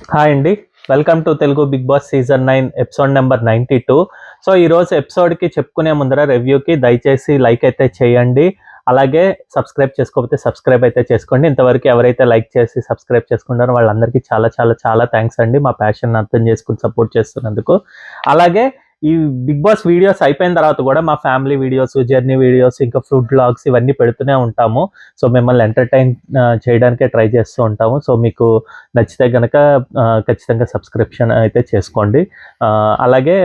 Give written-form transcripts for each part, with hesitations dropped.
Hi అండి. Welcome to Telugu big boss season 9 episode number 92. So ఈరోజు ఎపిసోడ్కి చెప్పుకునే ముందర రివ్యూకి దయచేసి లైక్ అయితే చేయండి. అలాగే సబ్స్క్రైబ్ చేసుకోకపోతే సబ్స్క్రైబ్ అయితే చేసుకోండి. ఇంతవరకు ఎవరైతే లైక్ చేసి సబ్స్క్రైబ్ చేసుకుంటారో వాళ్ళందరికీ చాలా చాలా చాలా థ్యాంక్స్ అండి, మా ప్యాషన్ అర్థం చేసుకుని సపోర్ట్ చేస్తున్నందుకు. అలాగే ఈ బిగ్ బాస్ వీడియోస్ అయిపోయిన తర్వాత కూడా మా ఫ్యామిలీ వీడియోస్, జర్నీ వీడియోస్, ఇంకా ఫుడ్ బ్లాగ్స్ ఇవన్నీ పెడుతూనే ఉంటాము. సో మిమ్మల్ని ఎంటర్టైన్ చేయడానికే ట్రై చేస్తూ ఉంటాము. సో మీకు నచ్చితే కనుక ఖచ్చితంగా సబ్స్క్రిప్షన్ అయితే చేసుకోండి. అలాగే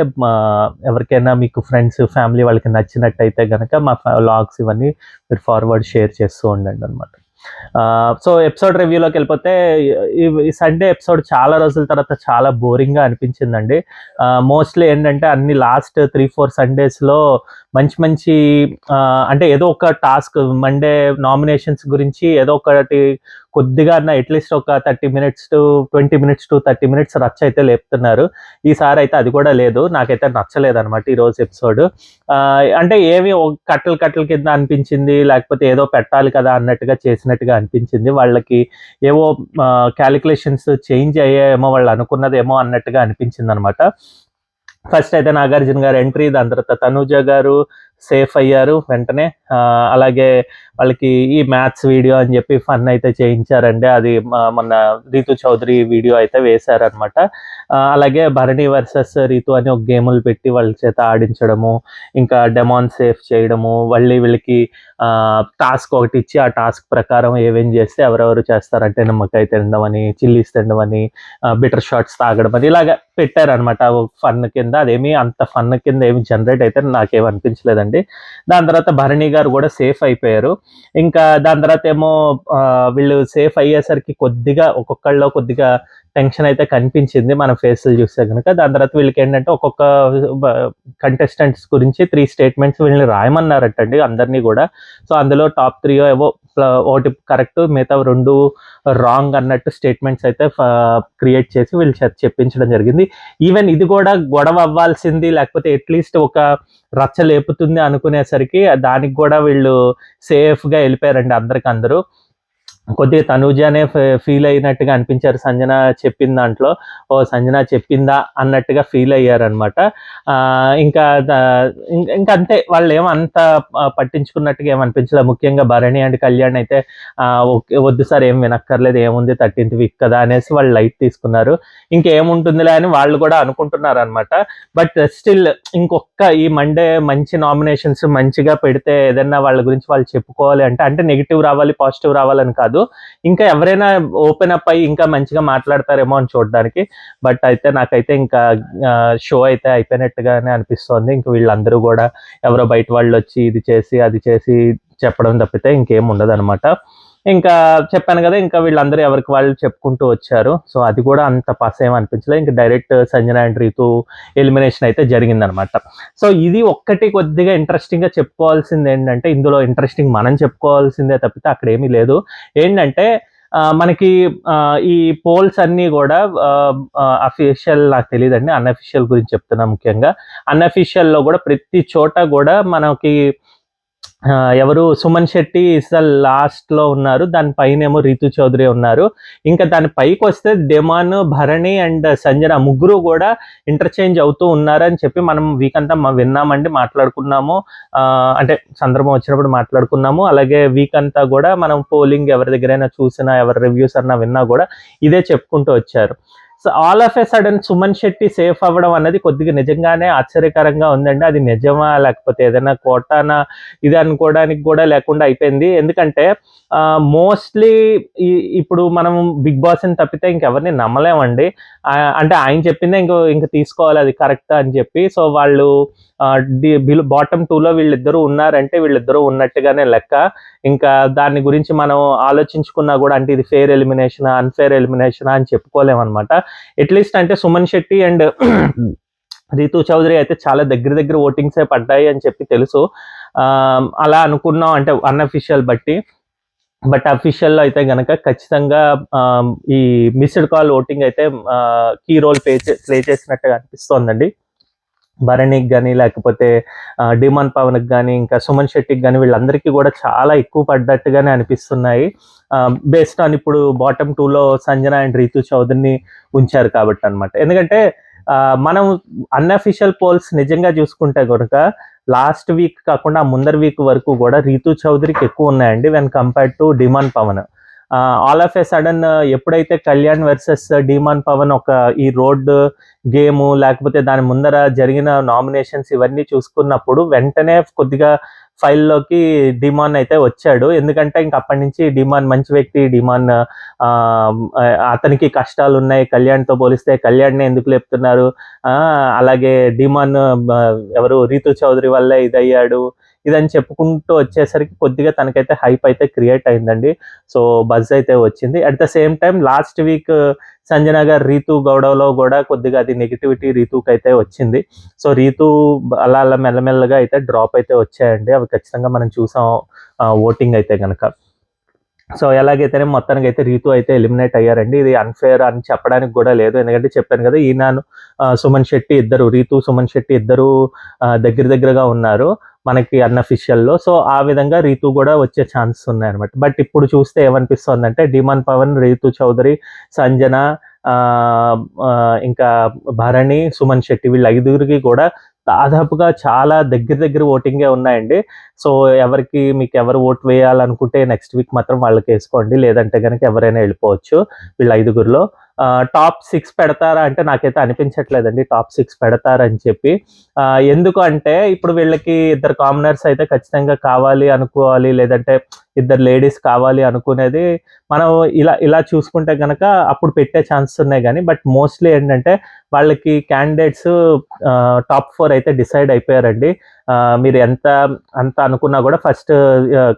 ఎవరికైనా మీకు ఫ్రెండ్స్, ఫ్యామిలీ వాళ్ళకి నచ్చినట్టయితే కనుక మా వ్లాగ్స్ ఇవన్నీ మీరు ఫార్వర్డ్ షేర్ చేస్తూ ఉండండి అనమాట. సో ఎపిసోడ్ రివ్యూలోకి వెళ్ళిపోతే ఈ సండే ఎపిసోడ్ చాలా రోజుల తర్వాత చాలా బోరింగ్గా అనిపించిందండి. మోస్ట్లీ ఏంటంటే అన్ని లాస్ట్ 3-4 సండేస్లో మంచి మంచి అంటే ఏదో ఒక టాస్క్, మండే నామినేషన్స్ గురించి ఏదో ఒకటి కొద్దిగా అన్న అట్లీస్ట్ ఒక 30 minutes to 20 minutes to 30 minutes రచ్చ అయితే లేపుతున్నారు. ఈసారి అయితే అది కూడా లేదు. నాకైతే నచ్చలేదు అనమాట ఈరోజు ఎపిసోడ్. అంటే ఏమి కట్టలు కట్టల కింద అనిపించింది, లేకపోతే ఏదో పెట్టాలి కదా అన్నట్టుగా చేసినట్టుగా అనిపించింది. వాళ్ళకి ఏవో క్యాలిక్యులేషన్స్ చేంజ్ అయ్యాయేమో, వాళ్ళు అనుకున్నదేమో అన్నట్టుగా అనిపించింది అనమాట. ఫస్ట్ అయితే నాగార్జున గారు ఎంట్రీ, దాని తర్వాత తనూజ గారు సేఫ్ అయ్యారు వెంటనే. అలాగే వాళ్ళకి ఈ మ్యాథ్స్ వీడియో అని చెప్పి ఫన్ అయితే చేయించారండి. అది మొన్న రీతు చౌదరి వీడియో అయితే వేశారనమాట. అలాగే భరణి వర్సెస్ రీతు అని ఒక గేములు పెట్టి వాళ్ళ చేత ఆడించడము, ఇంకా డెమాన్ సేఫ్ చేయడము, మళ్ళీ వీళ్ళకి టాస్క్ ఒకటి ఇచ్చి ఆ టాస్క్ ప్రకారం ఏమేం చేస్తే ఎవరెవరు చేస్తారంటే నిమ్మకాయ తినడం అని, చిల్లీస్ తినడం అని, బిటర్ షాట్స్ తాగడం అని ఇలాగ పెట్టారనమాట ఫన్ కింద. అదేమి అంత ఫన్ కింద ఏమి జనరేట్ అయితే నాకేం అనిపించలేదండి. దాని తర్వాత భరణి గారు కూడా సేఫ్ అయిపోయారు. ఇంకా దాని తర్వాత ఏమో వీళ్ళు సేఫ్ అయ్యేసరికి కొద్దిగా ఒక్కొక్కళ్ళలో కొద్దిగా టెన్షన్ అయితే కనిపించింది మనం ఫేస్లు చూస్తే కనుక. దాని తర్వాత వీళ్ళకి ఏంటంటే ఒక్కొక్క కంటెస్టెంట్స్ గురించి 3 స్టేట్మెంట్స్ వీళ్ళని రాయమన్నారటండి అందరినీ కూడా. సో అందులో టాప్ 3 ఏవో ఒకటి కరెక్ట్, మిగతా 2 రాంగ్ అన్నట్టు స్టేట్మెంట్స్ అయితే క్రియేట్ చేసి వీళ్ళు చెప్పించడం జరిగింది. ఈవెన్ ఇది కూడా గొడవ అవ్వాల్సింది, లేకపోతే అట్లీస్ట్ ఒక రచ్చ లేపుతుంది అనుకునేసరికి దానికి కూడా వీళ్ళు సేఫ్గా వెళ్ళిపోయారండి అందరికందరూ. కొద్దిగా తనూజానే ఫీల్ అయినట్టుగా అనిపించారు సంజన చెప్పిన దాంట్లో. ఓ సంజన చెప్పిందా అన్నట్టుగా ఫీల్ అయ్యారనమాట. ఇంకా ఇంకా అంతే, వాళ్ళు ఏమో అంత పట్టించుకున్నట్టుగా ఏమనిపించలేదు. ముఖ్యంగా భరణి అండ్ కళ్యాణ్ అయితే ఓకే వద్దు సార్ ఏం వినక్కర్లేదు, ఏముంది 13th వీక్ కదా అనేసి వాళ్ళు లైట్ తీసుకున్నారు. ఇంకేముంటుందిలే అని వాళ్ళు కూడా అనుకుంటున్నారు అనమాట. బట్ స్టిల్ ఇంకొక ఈ మండే మంచి నామినేషన్స్ మంచిగా పెడితే ఏదైనా వాళ్ళ గురించి వాళ్ళు చెప్పుకోవాలి అంటే నెగిటివ్ రావాలి, పాజిటివ్ రావాలని కాదు, ఇంకా ఎవరైనా ఓపెన్ అప్ అయ్యి ఇంకా మంచిగా మాట్లాడతారేమో అని చూడడానికి. బట్ అయితే నాకైతే ఇంకా షో అయితే అయిపోయినట్టుగానే అనిపిస్తోంది. ఇంక వీళ్ళందరూ కూడా ఎవరో బయట వాళ్ళు వచ్చి ఇది చేసి అది చేసి చెప్పడం తప్పితే ఇంకేం ఉండదు అనమాట. ఇంకా చెప్పాను కదా, ఇంకా వీళ్ళందరూ ఎవరికి వాళ్ళు చెప్పుకుంటూ వచ్చారు. సో అది కూడా అంత పస్ ఏం అనిపించలేదు. ఇంకా direct Sanjana and Ritu elimination అయితే జరిగిందనమాట. సో ఇది ఒక్కటి కొద్దిగా ఇంట్రెస్టింగ్గా చెప్పుకోవాల్సింది ఏంటంటే, ఇందులో ఇంట్రెస్టింగ్ మనం చెప్పుకోవాల్సిందే తప్పితే అక్కడ ఏమీ లేదు. ఏంటంటే మనకి ఈ పోల్స్ అన్నీ కూడా అఫీషియల్ నాకు తెలియదండి, అన్అఫీషియల్ గురించి చెప్తున్నా. ముఖ్యంగా అన్అఫీషియల్లో కూడా ప్రతి చోట కూడా మనకి ఎవరు సుమన్ శెట్టి ఇస్ ద లాస్ట్లో ఉన్నారు, దాని పైనేమో రీతు చౌదరి ఉన్నారు. ఇంకా దాని పైకి వస్తే డెమాన్, భరణి అండ్ సంజన ముగ్గురు కూడా ఇంటర్చేంజ్ అవుతూ ఉన్నారని చెప్పి మనం వీక్ అంతా విన్నామండి, మాట్లాడుకున్నాము. అంటే సందర్భం వచ్చినప్పుడు మాట్లాడుకున్నాము. అలాగే వీక్ అంతా కూడా మనం పోలింగ్ ఎవరి దగ్గరైనా చూసినా, ఎవరి రివ్యూస్ అన్నా విన్నా కూడా ఇదే చెప్పుకుంటూ వచ్చారు. So all of a sudden Suman Shetty safe అవ్వడం అన్నది కొద్దిగా నిజంగానే ఆశ్చర్యకరంగా ఉందండి. అది నిజమా లేకపోతే ఏదైనా కోటానా ఇది అనుకోవడానికి కూడా లేకుండా అయిపోయింది. ఎందుకంటే మోస్ట్లీ ఇప్పుడు మనం బిగ్ బాస్ని తప్పితే ఇంకెవరిని నమ్మలేమండి. అంటే ఆయన చెప్పిందే ఇంక తీసుకోవాలి, అది కరెక్ట్ అని చెప్పి. సో వాళ్ళు బాటమ్ 2లో వీళ్ళిద్దరూ ఉన్నారంటే వీళ్ళిద్దరూ ఉన్నట్టుగానే లెక్క. ఇంకా దాని గురించి మనం ఆలోచించుకున్నా కూడా అంటే ఇది ఫెయిర్ ఎలిమినేషనా, అన్ఫెయిర్ ఎలిమినేషనా అని చెప్పుకోలేమన్నమాట. అట్లీస్ట్ అంటే సుమన్ శెట్టి అండ్ రీతు చౌదరి అయితే చాలా దగ్గర ఓటింగ్సే పడ్డాయి అని చెప్పి తెలుసు. అలా అనుకున్నాం అంటే అన్అఫీషియల్ బట్టి. బట్ అఫీషియల్లో అయితే గనక ఖచ్చితంగా ఈ మిస్డ్ కాల్ ఓటింగ్ అయితే కీ రోల్ ప్లే చేసినట్టుగా అనిపిస్తోందండి. భరణికి కానీ లేకపోతే డిమాన్ పవన్కి కానీ ఇంకా సుమన్ శెట్టికి కానీ వీళ్ళందరికీ కూడా చాలా ఎక్కువ పడ్డట్టుగానే అనిపిస్తున్నాయి. బేస్డ్ ఆన్ ఇప్పుడు బాటమ్ 2లో సంజన అండ్ రీతు చౌదరిని ఉంచారు కాబట్టి అనమాట. ఎందుకంటే మనం అన్అఫీషియల్ పోల్స్ నిజంగా చూసుకుంటే కనుక లాస్ట్ వీక్ కాకుండా ముందర వీక్ వరకు కూడా రీతు చౌదరికి ఎక్కువ ఉన్నాయండి when compared to demon Pavan. All of a sudden ఎప్పుడైతే కళ్యాణ్ వర్సెస్ డిమాన్ పవన్ ఒక ఈ రోడ్ గేము లేకపోతే దాని ముందర జరిగిన నామినేషన్స్ ఇవన్నీ చూసుకున్నప్పుడు వెంటనే కొద్దిగా ఫైల్లోకి డిమాన్ అయితే వచ్చాడు. ఎందుకంటే ఇంక అప్పటి నుంచి డిమాన్ మంచి వ్యక్తి, డిమాన్ అతనికి కష్టాలు ఉన్నాయి, కళ్యాణ్తో పోలిస్తే కళ్యాణ్ని ఎందుకు లేపుతున్నారు, అలాగే డిమాన్ ఎవరు రీతు చౌదరి వల్లే ఇదయ్యాడు ఇదని చెప్పుకుంటూ వచ్చేసరికి కొద్దిగా తనకైతే హైప్ అయితే క్రియేట్ అయిందండి. సో బజ్ అయితే వచ్చింది. At the same time last week Sanjana గారు రీతు గౌడవలో కూడా కొద్దిగా అది నెగిటివిటీ రీతుకి అయితే వచ్చింది. సో రీతు అలా అలా మెల్లమెల్లగా అయితే డ్రాప్ అయితే వచ్చాయండి. అవి ఖచ్చితంగా మనం చూసాం ఓటింగ్ అయితే కనుక. సో ఎలాగైతేనే మొత్తానికి అయితే రీతు అయితే ఎలిమినేట్ అయ్యారండి. ఇది అన్ఫేర్ అని చెప్పడానికి కూడా లేదు. ఎందుకంటే చెప్పాను కదా, ఈనాను సుమన్ శెట్టి ఇద్దరు, రీతు సుమన్ శెట్టి ఇద్దరు దగ్గరగా ఉన్నారు మనకి అన్అఫీషియల్లో. సో ఆ విధంగా రీతు కూడా వచ్చే ఛాన్సెస్ ఉన్నాయన్నమాట. బట్ ఇప్పుడు చూస్తే ఏమనిపిస్తుందంటే డిమాన్ పవన్, రీతు చౌదరి, సంజన, ఇంకా భరణి, సుమన్ శెట్టి వీళ్ళ ఐదుగురికి కూడా దాదాపుగా చాలా దగ్గర ఓటింగే ఉన్నాయండి. సో మీకు ఎవరు ఓట్ వేయాలనుకుంటే నెక్స్ట్ వీక్ మాత్రం వాళ్ళకి వేసుకోండి, లేదంటే కనుక ఎవరైనా వెళ్ళిపోవచ్చు వీళ్ళ ఐదుగురిలో. టాప్ 6 పెడతారా అంటే నాకైతే అనిపించట్లేదండి టాప్ 6 పెడతారని చెప్పి. ఎందుకు అంటే ఇప్పుడు వీళ్ళకి ఇద్దరు కామనర్స్ అయితే ఖచ్చితంగా కావాలి అనుకోవాలి, లేదంటే ఇద్దరు లేడీస్ కావాలి అనుకునేది మనం ఇలా చూసుకుంటే కనుక అప్పుడు పెట్టే ఛాన్సెస్ ఉన్నాయి. కానీ బట్ మోస్ట్లీ ఏంటంటే వాళ్ళకి క్యాండిడేట్స్ టాప్ 4 అయితే డిసైడ్ అయిపోయారండి. మీరు అంత అనుకున్నా కూడా ఫస్ట్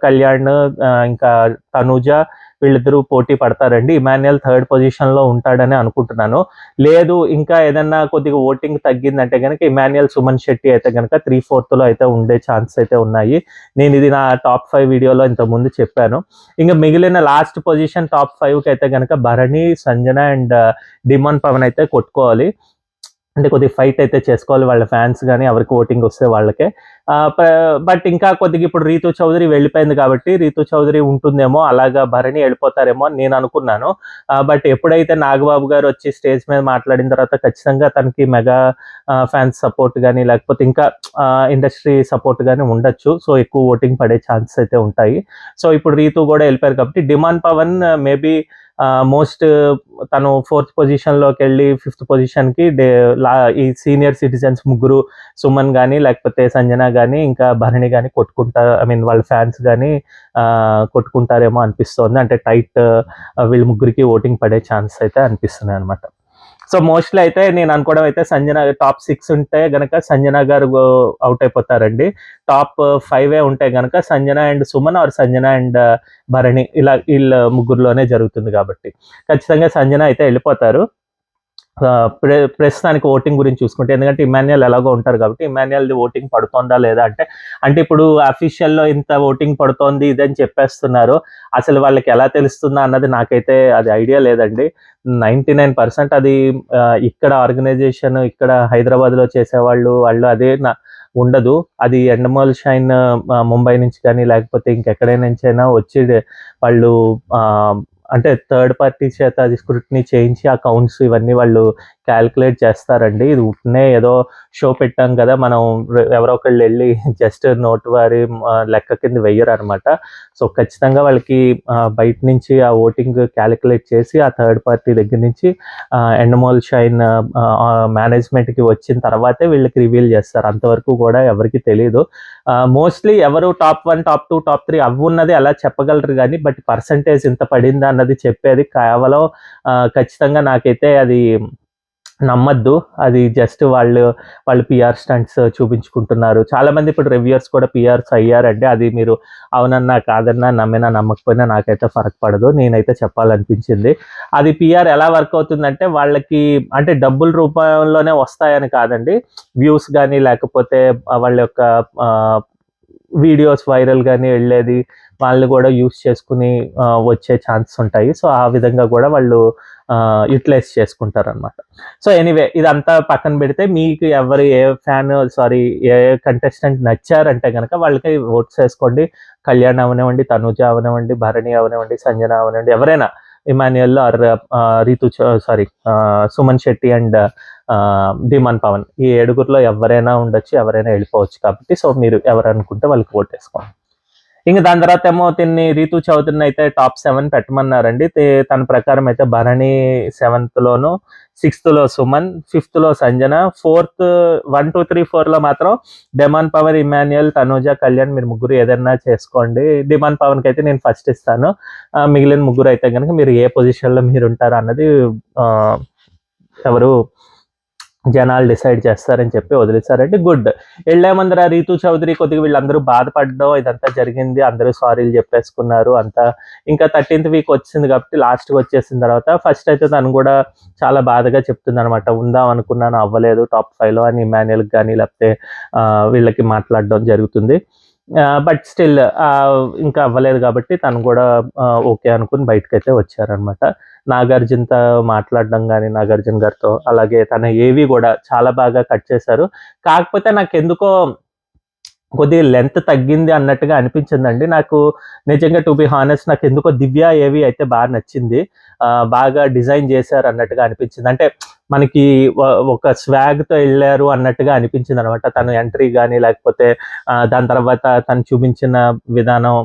కళ్యాణ్, ఇంకా తనూజ వీళ్ళిద్దరూ పోటీ పడతారండి. ఇమాన్యుయల్ 3rd పొజిషన్లో ఉంటాడని అనుకుంటున్నాను. లేదు ఇంకా ఏదన్నా కొద్దిగా ఓటింగ్ తగ్గిందంటే కనుక ఇమాన్యుయల్, సుమన్ శెట్టి అయితే కనుక 3/4లో అయితే ఉండే ఛాన్సెస్ అయితే ఉన్నాయి. నేను ఇది నా టాప్ 5 వీడియోలో ఇంతకుముందు చెప్పాను. ఇంకా మిగిలిన లాస్ట్ పొజిషన్ టాప్ 5కి అయితే కనుక భరణి, సంజన అండ్ డిమాన్ పవన్ అయితే కొట్టుకోవాలి. అంటే కొద్దిగా ఫైట్ అయితే చేసుకోవాలి వాళ్ళ ఫ్యాన్స్ కానీ ఎవరికి ఓటింగ్ వస్తే వాళ్ళకే. బట్ ఇంకా కొద్దిగా ఇప్పుడు రీతు చౌదరి వెళ్ళిపోయింది కాబట్టి రీతు చౌదరి ఉంటుందేమో, అలాగా భరణి వెళ్ళిపోతారేమో అని నేను అనుకున్నాను. బట్ ఎప్పుడైతే నాగబాబు గారు వచ్చి స్టేజ్ మీద మాట్లాడిన తర్వాత ఖచ్చితంగా తనకి మెగా ఫ్యాన్స్ సపోర్ట్ కానీ లేకపోతే ఇంకా ఇండస్ట్రీ సపోర్ట్ కానీ ఉండొచ్చు. సో ఎక్కువ ఓటింగ్ పడే ఛాన్సెస్ అయితే ఉంటాయి. సో ఇప్పుడు రీతు కూడా వెళ్ళిపోయారు కాబట్టి డిమాన్ పవన్ మేబీ మోస్ట్ తను 4th పొజిషన్లోకి వెళ్ళి 5th పొజిషన్కి ఈ సీనియర్ సిటిజన్స్ ముగ్గురు, సుమన్ కానీ లేకపోతే సంజన కానీ ఇంకా భరణి కానీ వాళ్ళ ఫ్యాన్స్ కానీ కొట్టుకుంటారేమో అనిపిస్తుంది. అంటే టైట్ వీళ్ళ ముగ్గురికి ఓటింగ్ పడే ఛాన్స్ అయితే అనిపిస్తున్నాయి అనమాట. సో మోస్ట్లీ అయితే నేను అనుకోవడం అయితే సంజన టాప్ 6 ఉంటే గనక సంజన గారు అవుట్ అయిపోతారండి. టాప్ 5 ఉంటే గనక Sanjana and Suman or Sanjana and Bharani ఇలా వీళ్ళ ముగ్గురులోనే జరుగుతుంది కాబట్టి ఖచ్చితంగా సంజన అయితే వెళ్ళిపోతారు. ప్రస్తుతానికి ఓటింగ్ గురించి చూసుకుంటే, ఎందుకంటే ఇమాన్యుయల్ ఎలాగో ఉంటారు కాబట్టి ఇమాన్యుయల్ది ఓటింగ్ పడుతుందా లేదా అంటే ఇప్పుడు అఫీషియల్లో ఇంత ఓటింగ్ పడుతోంది ఇదని చెప్పేస్తున్నారు. అసలు వాళ్ళకి ఎలా తెలుస్తుందా అన్నది నాకైతే అది ఐడియా లేదండి. 99% అది ఇక్కడ ఆర్గనైజేషన్ ఇక్కడ హైదరాబాద్లో చేసేవాళ్ళు అదే ఉండదు. అది ఎండమాల్ షైన్ ముంబై నుంచి కానీ లేకపోతే ఇంకెక్కడైనా నుంచైనా వచ్చి వాళ్ళు అంటే థర్డ్ పార్టీ చేత అది స్క్రూటినీ చేయించి ఆ కౌంట్స్ ఇవన్నీ వాళ్ళు క్యాల్కులేట్ చేస్తారండి. ఇది ఉట్నే ఏదో షో పెట్టాం కదా మనం ఎవరో ఒకళ్ళు వెళ్ళి జస్ట్ నోట్ వారి లెక్క కింద వెయ్యరు అనమాట. సో ఖచ్చితంగా వాళ్ళకి బయట నుంచి ఆ ఓటింగ్ క్యాలిక్యులేట్ చేసి ఆ థర్డ్ పార్టీ దగ్గర నుంచి ఎండమాల్ షైన్ మేనేజ్మెంట్కి వచ్చిన తర్వాతే వీళ్ళకి రివీల్ చేస్తారు. అంతవరకు కూడా ఎవరికి తెలియదు. మోస్ట్లీ ఎవరు టాప్ 1, టాప్ 2, టాప్ 3 అవి ఉన్నది అలా చెప్పగలరు కానీ బట్ పర్సంటేజ్ ఇంత పడిందా అన్నది చెప్పేది కేవలం ఖచ్చితంగా నాకైతే అది నమ్మద్దు. అది జస్ట్ వాళ్ళు పిఆర్ స్టంట్స్ చూపించుకుంటున్నారు. చాలామంది ఇప్పుడు రివ్యూయర్స్ కూడా పిఆర్స్ అయ్యారంటే అది మీరు అవునన్నా కాదన్నా నమ్మినా నమ్మకపోయినా నాకైతే ఫరక్ పడదు. నేనైతే చెప్పాలనిపించింది. అది పిఆర్ ఎలా వర్క్ అవుతుందంటే వాళ్ళకి అంటే డబ్బుల రూపంలోనే వస్తాయని కాదండి. వ్యూస్ కానీ లేకపోతే వాళ్ళ యొక్క వీడియోస్ వైరల్ గానీ వెళ్ళేది, వాళ్ళు కూడా యూస్ చేసుకుని వచ్చే ఛాన్సెస్ ఉంటాయి. సో ఆ విధంగా కూడా వాళ్ళు యూటిలైజ్ చేసుకుంటారనమాట. సో ఎనీవే ఇదంతా పక్కన పెడితే మీకు ఎవరు ఏ ఏ కంటెస్టెంట్ నచ్చారంటే కనుక వాళ్ళకి ఓట్స్ వేసుకోండి. కళ్యాణ్ అవనివ్వండి, తనూజ అవనివ్వండి, భరణి అవనివ్వండి, సంజన అవనివ్వండి, ఎవరైనా ఇమాన్యుయల్ ఆర్ సుమన్ శెట్టి అండ్ ధీమన్ పవన్, ఈ 7గురిలో ఎవరైనా ఉండొచ్చు, ఎవరైనా వెళ్ళిపోవచ్చు. కాబట్టి సో మీరు ఎవరు అనుకుంటే వాళ్ళకి ఓట్ వేసుకోండి. ఇంకా దాని తర్వాత ఏమో రీతు చౌదరిని అయితే టాప్ 7 పెట్టమన్నారండి. తన ప్రకారం అయితే భరణి 7th లోను, 6th లో సుమన్, 5th లో సంజన, 4th 1, 2, 3, 4లో మాత్రం ధీమన్ పవన్, ఇమాన్యుయల్, తనూజ, కళ్యాణ్, మీరు ముగ్గురు ఏదైనా చేసుకోండి. ధీమన్ పవన్కి అయితే నేను ఫస్ట్ ఇస్తాను. మిగిలిన ముగ్గురు అయితే కనుక మీరు ఏ పొజిషన్లో మీరు ఉంటారు అన్నది ఎవరు జనాలు డిసైడ్ చేస్తారని చెప్పి వదిలేశారంటే గుడ్. వెళ్లే ముందర రీతు చౌదరి కొద్దిగా వీళ్ళందరూ బాధపడడం ఇదంతా జరిగింది, అందరూ సారీలు చెప్పేసుకున్నారు అంతా. ఇంకా 13th వీక్ వచ్చింది కాబట్టి లాస్ట్కి వచ్చేసిన తర్వాత ఫస్ట్ అయితే తను కూడా చాలా బాధగా చెప్తుంది అనమాట. ఉందాం అనుకున్నాను, అవ్వలేదు టాప్ 5లో అని ఇమాన్యుయల్కి కానీ లేకపోతే వీళ్ళకి మాట్లాడడం జరుగుతుంది. బట్ స్టిల్ ఇంకా అవ్వలేదు కాబట్టి తను కూడా ఓకే అనుకుని బయటకైతే వచ్చారనమాట. నాగార్జునతో మాట్లాడడం కానీ, నాగార్జున గారితో, అలాగే తన ఏవి కూడా చాలా బాగా కట్ చేశారు. కాకపోతే నాకు ఎందుకో కొద్దిగా లెంత్ తగ్గింది అన్నట్టుగా అనిపించిందండి నాకు. నిజంగా టు బి హానెస్ట్ నాకు ఎందుకో దివ్య ఏవి అయితే బాగా నచ్చింది. బాగా డిజైన్ చేశారు అన్నట్టుగా అనిపించింది. అంటే మనకి ఒక స్వాగ్తో వెళ్ళారు అన్నట్టుగా అనిపించింది అనమాట. తను ఎంట్రీ కానీ లేకపోతే దాని తర్వాత తను చూపించిన విధానం,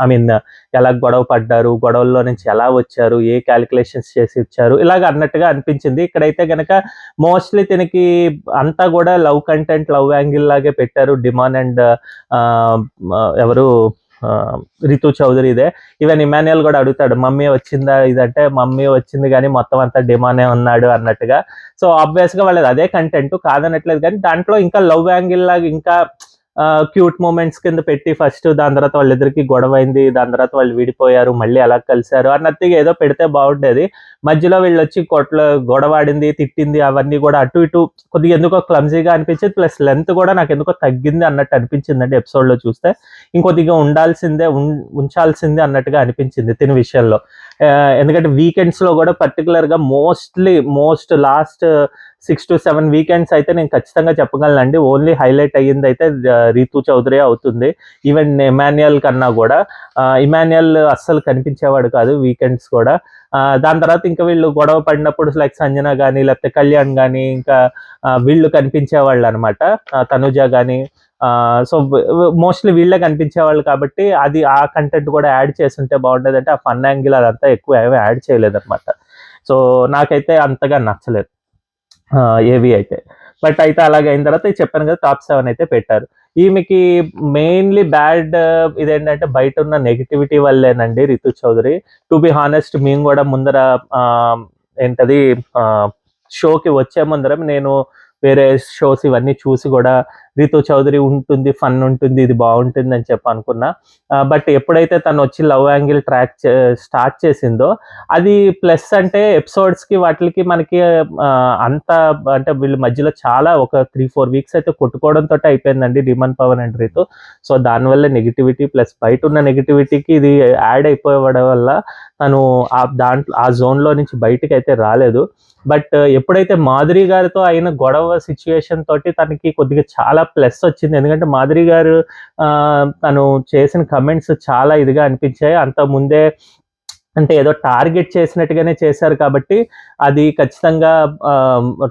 ఐ మీన్ ఎలా గొడవ పడ్డారు, గొడవల్లో నుంచి ఎలా వచ్చారు, ఏ క్యాలిక్యులేషన్స్ చేసి వచ్చారు, ఇలాగ అన్నట్టుగా అనిపించింది. ఇక్కడైతే కనుక మోస్ట్లీ తినకి అంతా కూడా లవ్ కంటెంట్, లవ్ యాంగిల్ లాగే పెట్టారు. డిమాన్ అండ్ ఎవరు రితు చౌదరిదే. ఈవెన్ ఇమాన్యుయల్ కూడా అడుగుతాడు మమ్మీ వచ్చిందా, ఇదంటే మమ్మీ వచ్చింది కానీ మొత్తం అంతా డిమానే ఉన్నాడు అన్నట్టుగా. సో ఆబ్వియస్ గా వాళ్ళది అదే కంటెంట్ కాదనట్లేదు, కానీ దాంట్లో ఇంకా లవ్ యాంగిల్ లాగా ఇంకా క్యూట్ మూమెంట్స్ కింద పెట్టి ఫస్ట్, దాని తర్వాత వాళ్ళిద్దరికి గొడవ అయింది, దాని తర్వాత వాళ్ళు విడిపోయారు, మళ్ళీ అలా కలిశారు అన్నట్టుగా ఏదో పెడితే బాగుండేది. మధ్యలో వీళ్ళు వచ్చి గొడవాడింది, తిట్టింది, అవన్నీ కూడా అటు ఇటు కొద్దిగా ఎందుకో క్లమ్జీగా అనిపించింది. ప్లస్ లెంత్ కూడా నాకు ఎందుకో తగ్గింది అన్నట్టు అనిపించిందండి ఎపిసోడ్లో చూస్తే. ఇంకొద్దిగా ఉంచాల్సిందే అన్నట్టుగా అనిపించింది తిని విషయంలో. ఎందుకంటే వీకెండ్స్లో కూడా పర్టికులర్గా మోస్ట్ లాస్ట్ 6 to 7 వీకెండ్స్ అయితే నేను ఖచ్చితంగా చెప్పగలనండి, ఓన్లీ హైలైట్ అయ్యింది అయితే రీతు చౌదరి అవుతుంది. ఈవెన్ ఇమాన్యుయల్ కన్నా కూడా. ఇమాన్యుయల్ అస్సలు కనిపించేవాడు కాదు వీకెండ్స్ కూడా. దాని తర్వాత ఇంకా వీళ్ళు గొడవ పడినప్పుడు లైక్ సంజన కానీ లేకపోతే కళ్యాణ్ కానీ ఇంకా వీళ్ళు కనిపించేవాళ్ళు అనమాట, తనుజ కానీ. సో మోస్ట్లీ వీళ్ళే కనిపించేవాళ్ళు కాబట్టి అది ఆ కంటెంట్ కూడా యాడ్ చేస్తుంటే బాగుండేది. అంటే ఆ ఫన్ యాంగిల్ అదంతా ఎక్కువ ఏమీ యాడ్ చేయలేదు అనమాట. సో నాకైతే అంతగా నచ్చలేదు ఏవి అయితే. బట్ అయితే అలాగే అయిన తర్వాత చెప్పాను కదా టాప్ 7 అయితే పెట్టారు. ఈమెకి మెయిన్లీ బ్యాడ్ ఇదేంటంటే బయట ఉన్న నెగిటివిటీ వల్లేనండి Ritu Chowdary. To be honest మేము కూడా ముందర ఏంటది షోకి వచ్చే ముందర నేను వేరే షోస్ ఇవన్నీ చూసి కూడా రితు చౌదరి ఉంటుంది, ఫన్ ఉంటుంది, ఇది బాగుంటుంది అని చెప్పి అనుకున్నా. బట్ ఎప్పుడైతే తను వచ్చి లవ్ యాంగిల్ స్టార్ట్ చేసిందో అది ప్లస్ అంటే ఎపిసోడ్స్కి వాటికి మనకి అంత అంటే వీళ్ళ మధ్యలో చాలా ఒక 3-4 వీక్స్ అయితే కొట్టుకోవడంతో అయిపోయిందండి ధీమన్ పవన్ అండ్ రితు. సో దానివల్ల నెగిటివిటీ ప్లస్ బయట ఉన్న నెగిటివిటీకి ఇది యాడ్ అయిపోవడం వల్ల తను ఆ జోన్లో నుంచి బయటకి అయితే రాలేదు. బట్ ఎప్పుడైతే మాధురి గారితో అయిన గొడవ సిచ్యుయేషన్ తోటి తనకి కొద్దిగా చాలా ప్లస్ వచ్చింది. ఎందుకంటే మాధురి గారు తను చేసిన కమెంట్స్ చాలా ఇదిగా అనిపించాయి. అంత ముందే అంటే ఏదో టార్గెట్ చేసినట్టుగానే చేశారు కాబట్టి అది ఖచ్చితంగా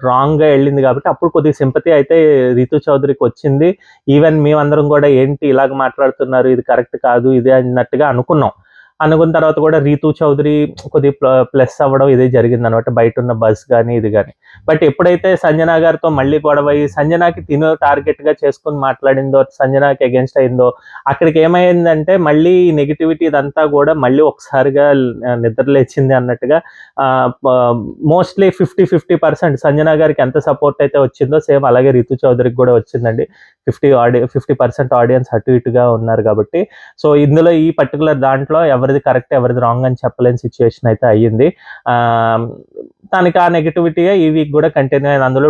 రాంగ్గా వెళ్ళింది కాబట్టి అప్పుడు కొద్దిగా సింపతి అయితే రితు చౌదరికి వచ్చింది. ఈవెన్ మేమందరం కూడా ఏంటి ఇలాగ మాట్లాడుతున్నారు, ఇది కరెక్ట్ కాదు, ఇదే అన్నట్టుగా అనుకున్న తర్వాత కూడా రీతు చౌదరి కొద్దిగా ప్లస్ అవ్వడం ఇదే జరిగింది అనమాట, బయట ఉన్న బస్ కానీ ఇది కానీ. బట్ ఎప్పుడైతే సంజన గారితో మళ్ళీ గొడవ సంజనాకి టార్గెట్గా చేసుకుని మాట్లాడిందో, సంజనాకి అగేన్స్ట్ అయిందో, అక్కడికి ఏమైందంటే మళ్ళీ నెగిటివిటీ ఇదంతా కూడా మళ్ళీ ఒకసారిగా నిద్రలేచింది అన్నట్టుగా. మోస్ట్లీ 50% సంజన గారికి ఎంత సపోర్ట్ అయితే వచ్చిందో సేమ్ అలాగే రితు చౌదరికి కూడా వచ్చిందండి. 50% ఆడియన్స్ అటు ఇటుగా ఉన్నారు కాబట్టి. సో ఇందులో ఈ పర్టికులర్ దాంట్లో ఎవరిది కరెక్ట్ ఎవరిది రాంగ్ అని చెప్పలేని సిచ్యువేషన్ అయితే అయ్యింది. తనకి ఆ నెగిటివిటీయే ఈ వీక్ కూడా కంటిన్యూ అయింది. అందులో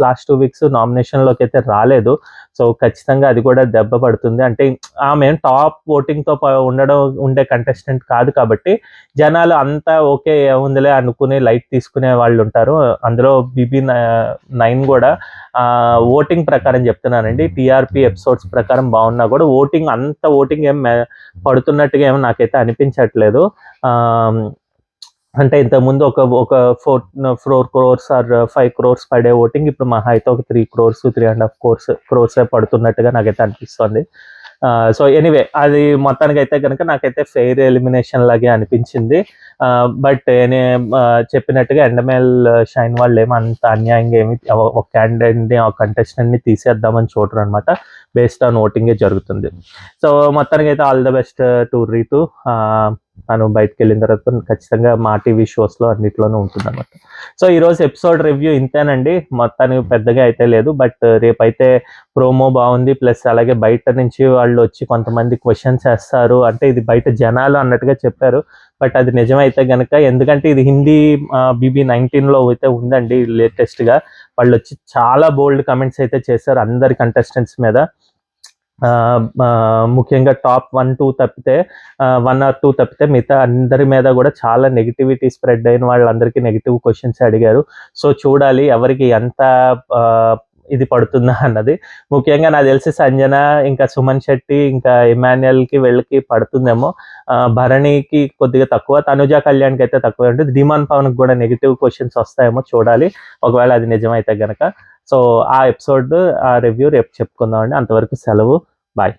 లాస్ట్ 2 వీక్స్ నామినేషన్లోకి అయితే రాలేదు. సో ఖచ్చితంగా అది కూడా దెబ్బ పడుతుంది. అంటే ఆమె టాప్ ఓటింగ్తో ఉండే కంటెస్టెంట్ కాదు కాబట్టి జనాలు అంతా ఓకే ఏముందిలే అనుకుని లైట్ తీసుకునే వాళ్ళు ఉంటారు. అందులో BB9 కూడా ఓటింగ్ ప్రకారం చెప్తున్నానండి, టీఆర్పీ ఎపిసోడ్స్ ప్రకారం బాగున్నా కూడా అంత ఓటింగ్ ఏం పడుతున్నట్టుగా ఏమో నాకైతే అనిపించట్లేదు. అంటే ఇంతకుముందు ఒక 4 crores ఆర్ 5 crores పడే ఓటింగ్ ఇప్పుడు మహా అయితే ఒక 3 crores 3.5 crores పడుతున్నట్టుగా నాకైతే అనిపిస్తుంది. సో ఎనీవే అది మొత్తానికి అయితే కనుక నాకైతే ఫెయిర్ ఎలిమినేషన్ లాగే అనిపించింది. బట్ చెప్పినట్టుగా ఎండమేల్ షైన్ వాళ్ళు ఏమో అంత అన్యాయంగా ఏమి ఒక క్యాండిడేట్ని ఒక కంటెస్టెంట్ని తీసేద్దామని చూడరు అనమాట. బేస్డ్ ఆన్ ఓటింగే జరుగుతుంది. సో మొత్తానికి అయితే all the best to Ritu. తను బయటకు వెళ్ళిన తర్వాత ఖచ్చితంగా మా టీవీ షోస్లో అన్నిట్లోనూ ఉంటుంది అనమాట. సో ఈరోజు ఎపిసోడ్ రివ్యూ ఇంతేనండి, మొత్తానికి పెద్దగా అయితే లేదు. బట్ రేపైతే ప్రోమో బాగుంది, ప్లస్ అలాగే బయట నుంచి వాళ్ళు వచ్చి కొంతమంది క్వశ్చన్స్ వేస్తారు, అంటే ఇది బయట జనాలు అన్నట్టుగా చెప్పారు. బట్ అది నిజమైతే కనుక, ఎందుకంటే ఇది హిందీ BB19లో అయితే ఉందండి లేటెస్ట్గా. వాళ్ళు వచ్చి చాలా బోల్డ్ కమెంట్స్ అయితే చేశారు అందరి కంటెస్టెంట్స్ మీద. ముఖ్యంగా టాప్ 1 or 2 తప్పితే మిగతా అందరి మీద కూడా చాలా నెగిటివిటీ స్ప్రెడ్ అయిన వాళ్ళందరికీ నెగిటివ్ క్వశ్చన్స్ అడిగారు. సో చూడాలి ఎవరికి ఎంత ఇది పడుతుందా అన్నది. ముఖ్యంగా నాకు తెలిసి సంజన, ఇంకా సుమన్ శెట్టి, ఇంకా ఇమాన్యుయల్కి వీళ్ళకి పడుతుందేమో. భరణికి కొద్దిగా తక్కువ, తనుజ కళ్యాణ్కి అయితే తక్కువ ఉంటుంది. ధీమాన్ పవన్కి కూడా నెగిటివ్ క్వశ్చన్స్ వస్తాయేమో, చూడాలి ఒకవేళ అది నిజమైతే గనక. సో ఆ ఎపిసోడ్ ఆ రివ్యూ రేపు చెప్పుకుందామండి. అంతవరకు సెలవు, బాయ్.